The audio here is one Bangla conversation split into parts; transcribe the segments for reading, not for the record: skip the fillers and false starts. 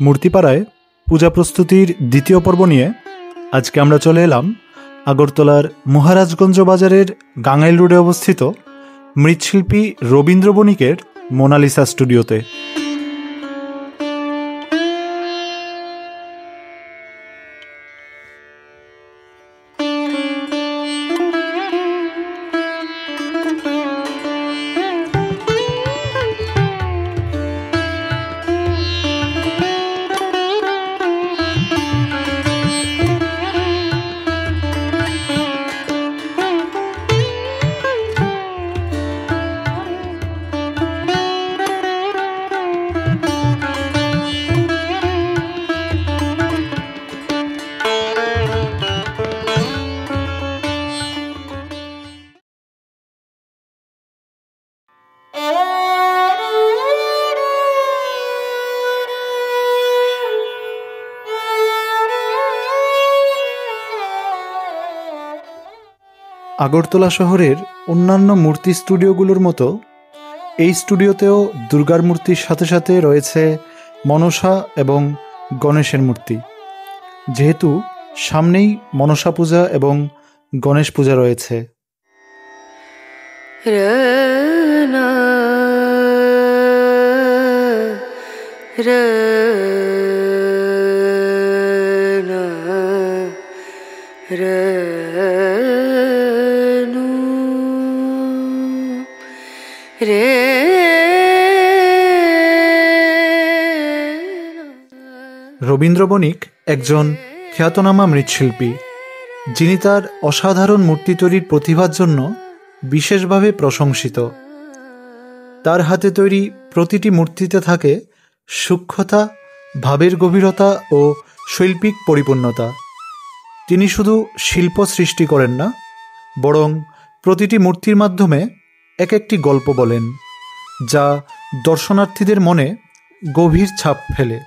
মূর্তিপাড়ায় পূজা প্রস্তুতির দ্বিতীয় পর্ব নিয়ে আজকে আমরা চলে এলাম আগরতলার মহারাজগঞ্জ বাজারের গাঙ্গাইল রোডে অবস্থিত মৃৎশিল্পী রবীন্দ্র বণিকের মোনালিসা স্টুডিওতে। আগরতলা শহরের অন্যান্য মূর্তি স্টুডিওগুলোর মতো এই স্টুডিওতেও দুর্গার মূর্তির সাথে সাথে রয়েছে মনসা এবং গণেশের মূর্তি। যেহেতু সামনেই মনসা পূজা এবং গণেশ পূজা রয়েছে, রবীন্দ্র বণিক একজন খ্যাতনামা মৃৎশিল্পী, যিনি তার অসাধারণ মূর্তি তৈরির প্রতিভার জন্য বিশেষভাবে প্রশংসিত। তার হাতে তৈরি প্রতিটি মূর্তিতে থাকে সূক্ষ্মতা, ভাবের গভীরতা ও শৈল্পিক পরিপূর্ণতা। তিনি শুধু শিল্প সৃষ্টি করেন না, বরং প্রতিটি মূর্তির মাধ্যমে এক একটি গল্প বলেন, যা দর্শনার্থীদের মনে গভীর ছাপ ফেলে।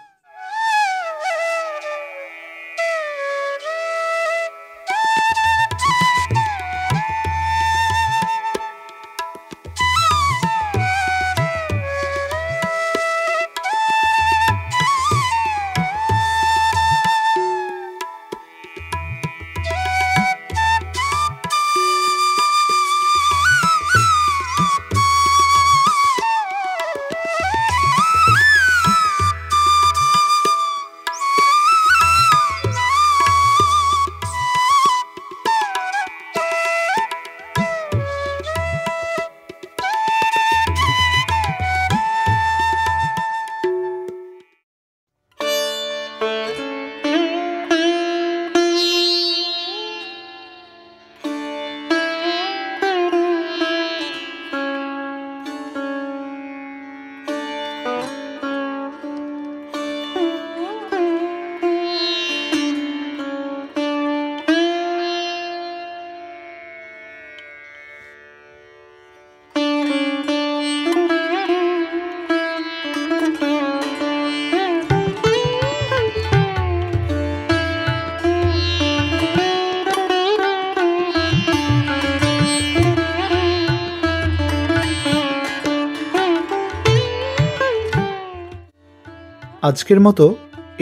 আজকের মতো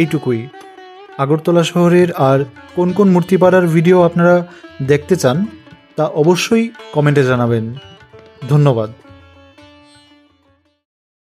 এইটুকুই। আগরতলা শহরের আর কোন কোন মূর্তিপাড়ার ভিডিও আপনারা দেখতে চান তা অবশ্যই কমেন্টে জানাবেন। ধন্যবাদ।